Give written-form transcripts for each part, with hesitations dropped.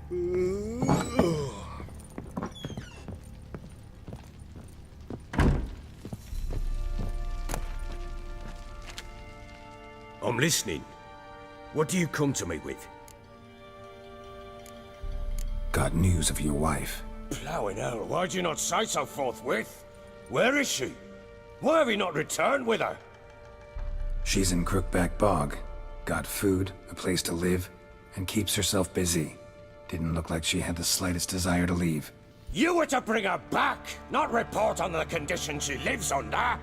I'm listening. What do you come to me with? Got news of your wife. Plowing hell, why'd you not say so forthwith? Where is she? Why have you not returned with her? She's in Crookback Bog. Got food, a place to live, and keeps herself busy. Didn't look like she had the slightest desire to leave. You were to bring her back, not report on the conditions she lives under.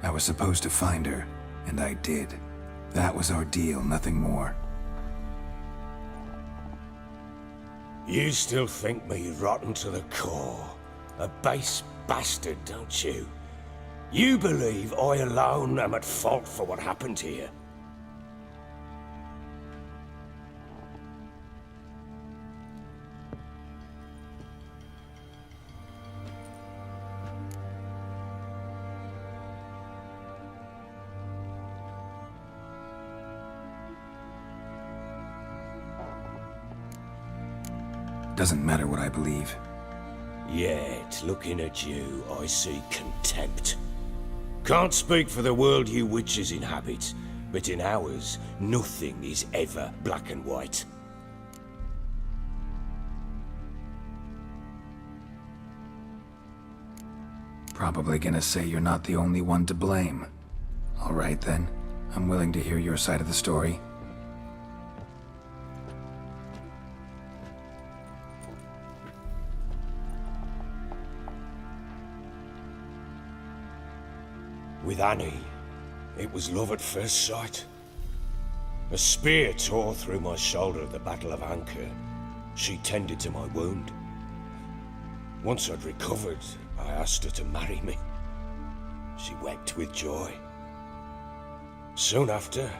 I was supposed to find her, and I did. That was our deal, nothing more. You still think me rotten to the core. A base bastard, don't you? You believe I alone am at fault for what happened here. Doesn't matter what I believe. Yet, looking at you, I see contempt. Can't speak for the world you witches inhabit, but in ours, nothing is ever black and white. Probably gonna say you're not the only one to blame. All right then, I'm willing to hear your side of the story. With Annie, it was love at first sight. A spear tore through my shoulder at the Battle of Anchor. She tended to my wound. Once I'd recovered, I asked her to marry me. She wept with joy. Soon after,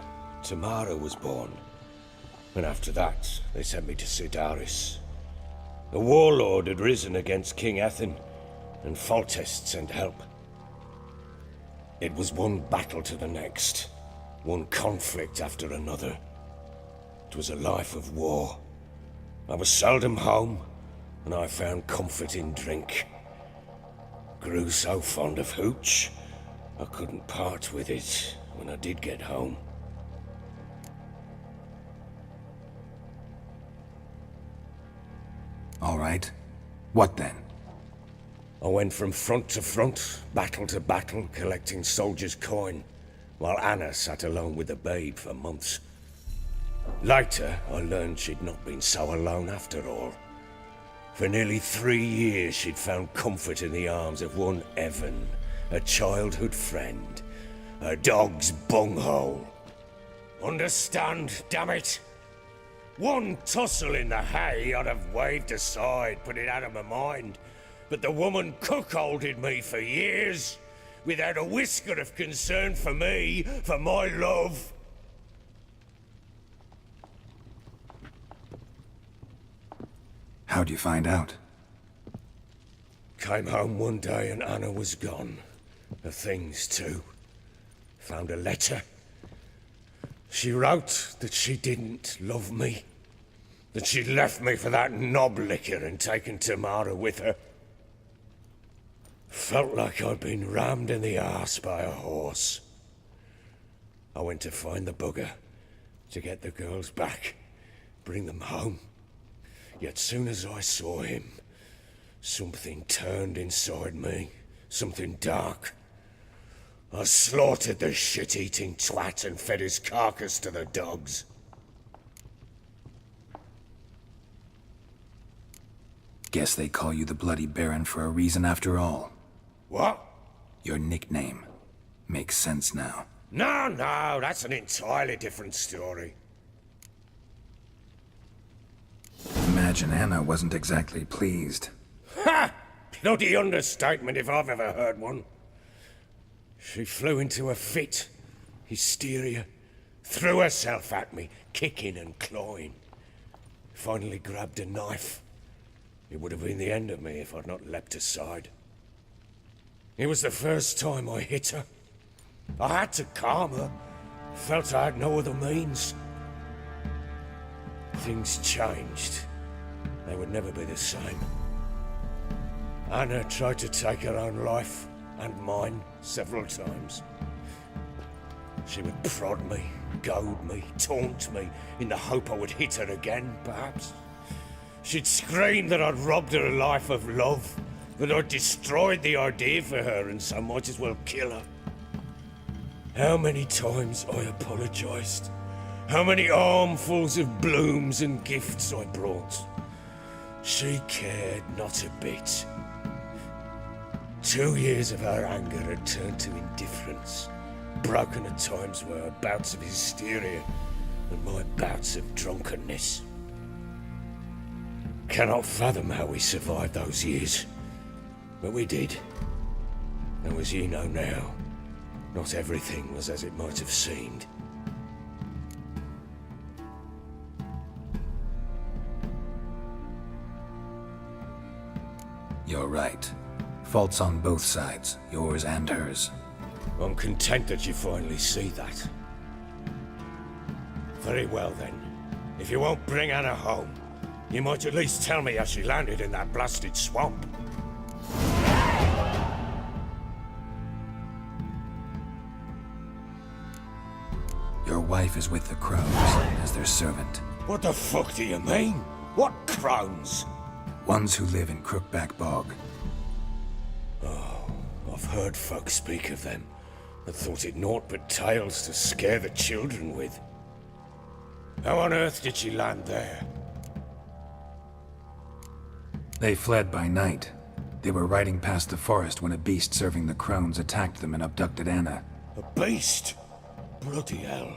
Tamara was born. And after that, they sent me to Sidaris. A warlord had risen against King Ethan, and Foltest sent help. It was one battle to the next, one conflict after another. It was a life of war. I was seldom home, and I found comfort in drink. Grew so fond of hooch, I couldn't part with it when I did get home. All right. What then? I went from front to front, battle to battle, collecting soldiers' coin, while Anna sat alone with the babe for months. Later, I learned she'd not been so alone after all. For nearly 3 years, she'd found comfort in the arms of one Evan, a childhood friend, her dog's bunghole. Understand, damn it? One tussle in the hay I'd have waved aside, put it out of my mind. But the woman cuckolded me for years, without a whisker of concern for me, for my love. How'd you find out? Came home one day and Anna was gone. Her things too. Found a letter. She wrote that she didn't love me. That she'd left me for that knob licker and taken Tamara with her. Felt like I'd been rammed in the arse by a horse. I went to find the bugger, to get the girls back, bring them home. Yet soon as I saw him, something turned inside me, something dark. I slaughtered the shit-eating twat and fed his carcass to the dogs. Guess they call you the Bloody Baron for a reason after all. What? Your nickname. Makes sense now. No, that's an entirely different story. Imagine Anna wasn't exactly pleased. Ha! Bloody understatement if I've ever heard one. She flew into a fit, hysteria, threw herself at me, kicking and clawing. Finally grabbed a knife. It would have been the end of me if I'd not leapt aside. It was the first time I hit her. I had to calm her. Felt I had no other means. Things changed. they would never be the same. Anna tried to take her own life, and mine, several times. She would prod me, goad me, taunt me, in the hope I would hit her again, perhaps. She'd scream that I'd robbed her a life of love, that I'd destroyed the idea for her and so might as well kill her. How many times I apologised. How many armfuls of blooms and gifts I brought. She cared not a bit. 2 years of her anger had turned to indifference, broken at times by her bouts of hysteria and my bouts of drunkenness. Cannot fathom how we survived those years, but we did. And as you know now, not everything was as it might have seemed. You're right. Faults on both sides, yours and hers. I'm content that you finally see that. Very well then. If you won't bring Anna home, you might at least tell me how she landed in that blasted swamp. Your wife is with the crows, as their servant. What the fuck do you mean? What crones? Ones who live in Crookback Bog. I've heard folk speak of them, and thought it naught but tales to scare the children with. How on earth did she land there? They fled by night. They were riding past the forest when a beast serving the crones attacked them and abducted Anna. A beast? Bloody hell.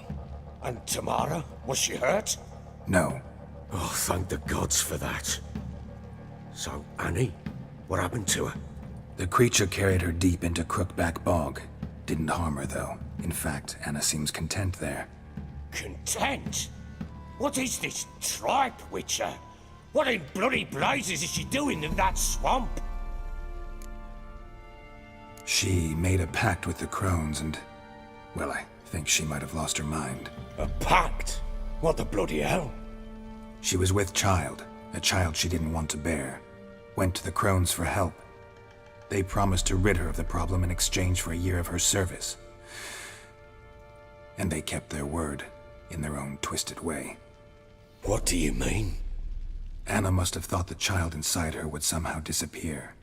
And Tamara? Was she hurt? No. Oh, thank the gods for that. So, Annie? What happened to her? The creature carried her deep into Crookback Bog. Didn't harm her, though. In fact, Anna seems content there. Content? What is this tripe, Witcher? What in bloody blazes is she doing in that swamp? She made a pact with the crones and... well, I think she might have lost her mind. A pact? What the bloody hell? She was with child, a child she didn't want to bear. Went to the crones for help. They promised to rid her of the problem in exchange for a year of her service. And they kept their word, in their own twisted way. What do you mean? Anna must have thought the child inside her would somehow disappear.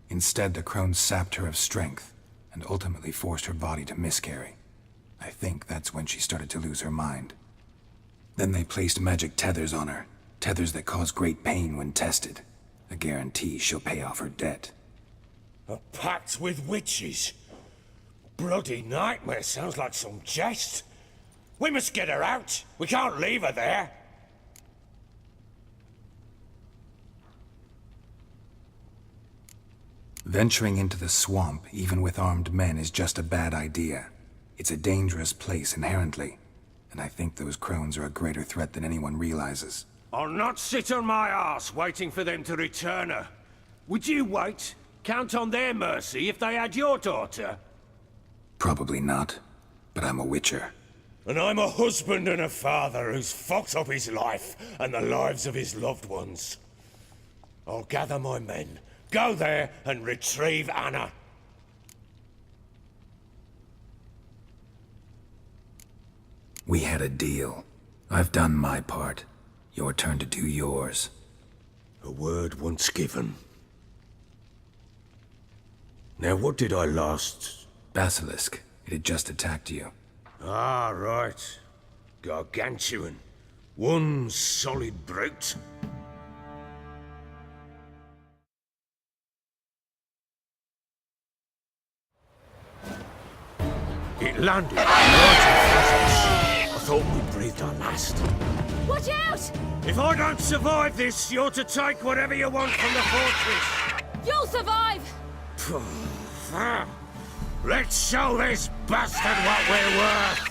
Instead, the crones sapped her of strength, and ultimately forced her body to miscarry. I think that's when she started to lose her mind. Then they placed magic tethers on her, tethers that cause great pain when tested. A guarantee she'll pay off her debt. A pact with witches? Bloody nightmare, sounds like some jest. We must get her out. We can't leave her there. Venturing into the swamp, even with armed men, is just a bad idea. It's a dangerous place inherently, and I think those crones are a greater threat than anyone realizes. I'll not sit on my arse waiting for them to return her. Would you wait? Count on their mercy if they had your daughter? Probably not, but I'm a witcher. And I'm a husband and a father who's fucked up his life and the lives of his loved ones. I'll gather my men, go there and retrieve Anna. We had a deal. I've done my part. Your turn to do yours. A word once given. Now what did I last... Basilisk. It had just attacked you. Ah, right. Gargantuan. One solid brute. It landed right in front of us. I thought we breathed our last. Watch out! If I don't survive this, you're to take whatever you want from the fortress. You'll survive! Let's show this bastard what we're worth.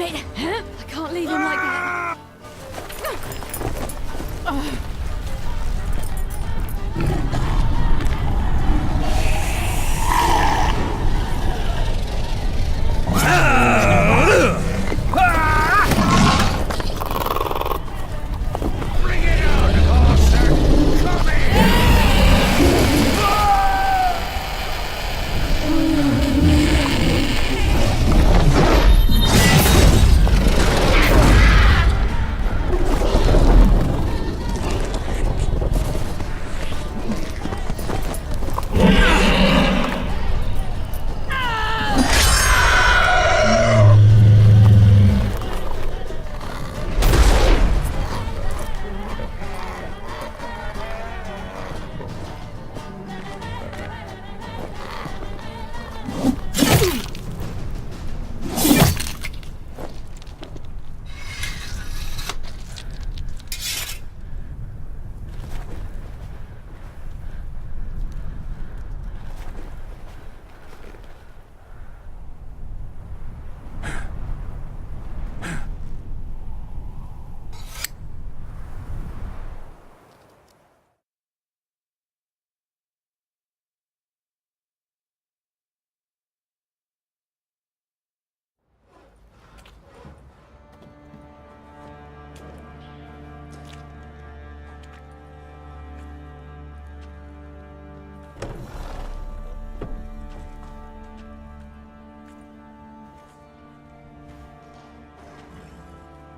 it! I can't leave him like that.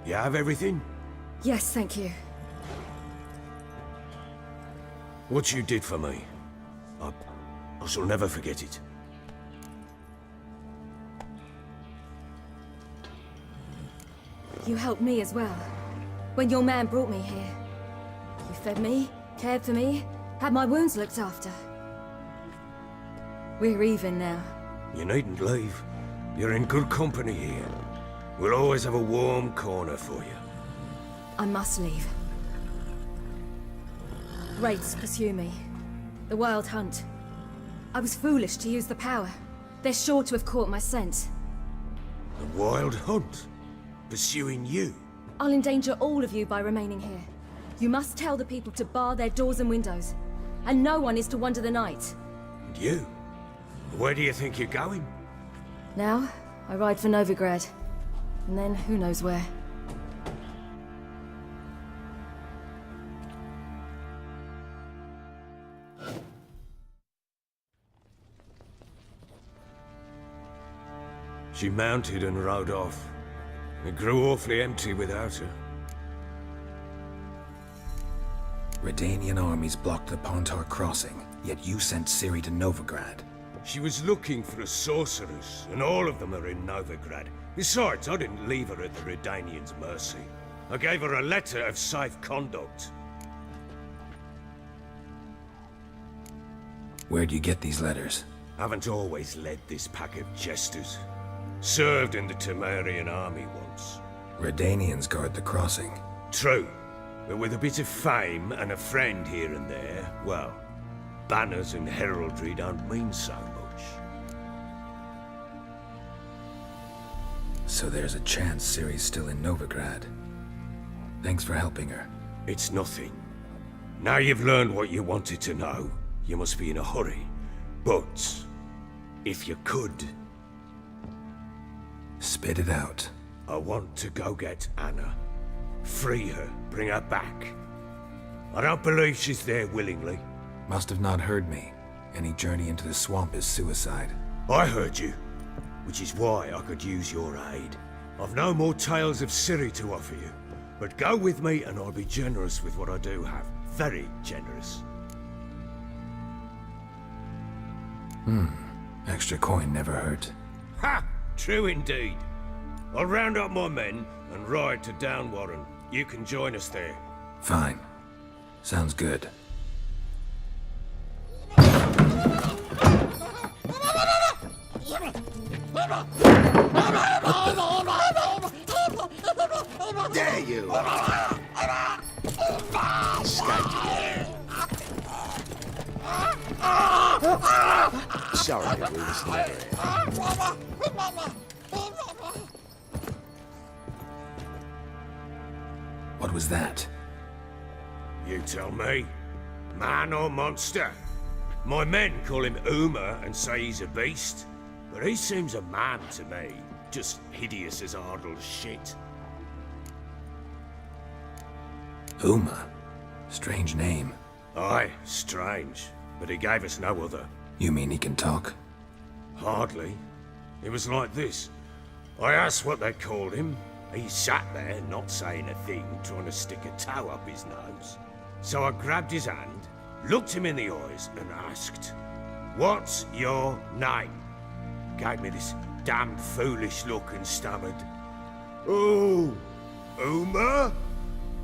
You have everything? Yes, thank you. What you did for me, I shall never forget it. You helped me as well. When your man brought me here. You fed me, cared for me, had my wounds looked after. We're even now. You needn't leave. You're in good company here. We'll always have a warm corner for you. I must leave. Wraiths pursue me. The Wild Hunt. I was foolish to use the power. They're sure to have caught my scent. The Wild Hunt? Pursuing you? I'll endanger all of you by remaining here. You must tell the people to bar their doors and windows. And no one is to wander the night. And you? Where do you think you're going? Now, I ride for Novigrad. And then, who knows where. She mounted and rode off. It grew awfully empty without her. Redanian armies blocked the Pontar crossing, yet you sent Ciri to Novigrad. She was looking for a sorceress, and all of them are in Novigrad. Besides, I didn't leave her at the Redanians' mercy. I gave her a letter of safe conduct. Where'd you get these letters? Haven't always led this pack of jesters. Served in the Temerian army once. Redanians guard the crossing. True, but with a bit of fame and a friend here and there, well, banners and heraldry don't mean so much. So there's a chance Ciri's still in Novigrad. Thanks for helping her. It's nothing. Now you've learned what you wanted to know, you must be in a hurry. But, if you could... Spit it out. I want to go get Anna. Free her, bring her back. I don't believe she's there willingly. Must have not heard me. Any journey into the swamp is suicide. I heard you, which is why I could use your aid. I've no more tales of Ciri to offer you, but go with me and I'll be generous with what I do have. Very generous. Extra coin never hurt. Ha! True indeed. I'll round up my men and ride to Downwarren. You can join us there. Fine. Sounds good. There you are. Escaped again. Sorry to leave us later. was that? You tell me. Man or monster? My men call him Uma and say he's a beast, but he seems a man to me. Just hideous as Ardle's shit. Uma? Strange name. Aye, strange, but he gave us no other. You mean he can talk? Hardly. It was like this. I asked what they called him. He sat there, not saying a thing, trying to stick a toe up his nose. So I grabbed his hand, looked him in the eyes, and asked, "What's your name?" Gave me this damn foolish look and stammered, "Oh, Uma?"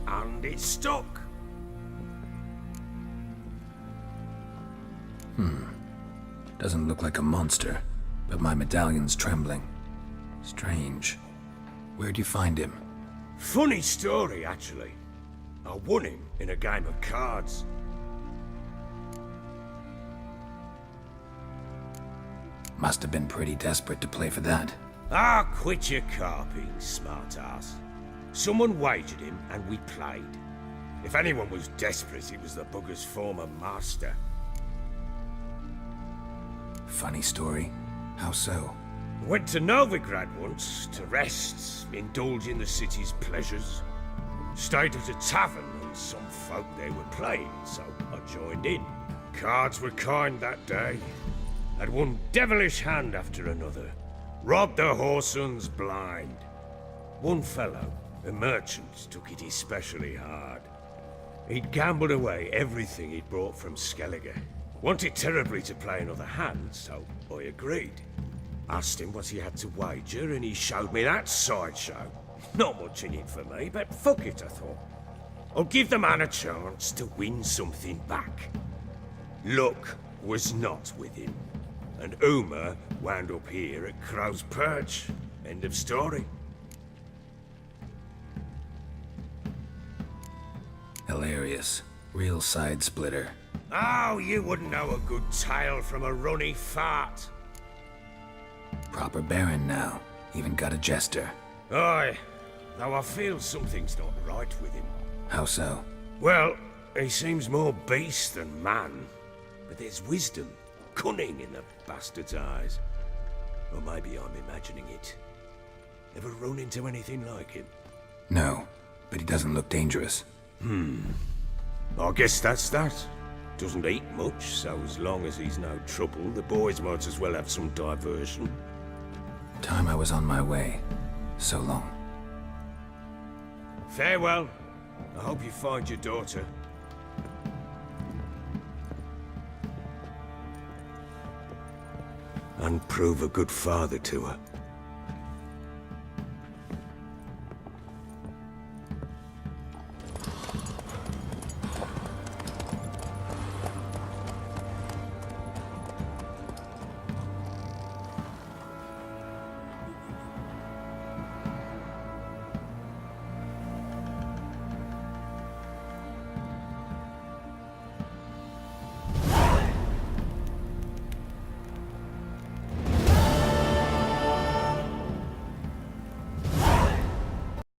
And it stuck. Doesn't look like a monster, but my medallion's trembling. Strange. Where'd you find him? Funny story, actually. I won him in a game of cards. Must have been pretty desperate to play for that. Ah, quit your carping, smartass. Someone wagered him, and we played. If anyone was desperate, it was the bugger's former master. Funny story. How so? Went to Novigrad once, to rest, indulge in the city's pleasures. Stayed at a tavern, and some folk there were playing, so I joined in. Cards were kind that day. Had one devilish hand after another. Robbed the whoresons blind. One fellow, a merchant, took it especially hard. He'd gambled away everything he'd brought from Skellige. Wanted terribly to play another hand, so I agreed. Asked him what he had to wager, and he showed me that sideshow. Not much in it for me, but fuck it, I thought. I'll give the man a chance to win something back. Luck was not with him, and Uma wound up here at Crow's Perch. End of story. Hilarious. Real side splitter. Oh, you wouldn't know a good tale from a runny fart. Proper baron now. Even got a jester. Aye, though I feel something's not right with him. How so? Well, he seems more beast than man. But there's wisdom, cunning in the bastard's eyes. Or maybe I'm imagining it. Ever run into anything like him? No, but he doesn't look dangerous. I guess that's that. Doesn't eat much, so as long as he's no trouble, the boys might as well have some diversion. Time I was on my way. So long. Farewell. I hope you find your daughter. And prove a good father to her.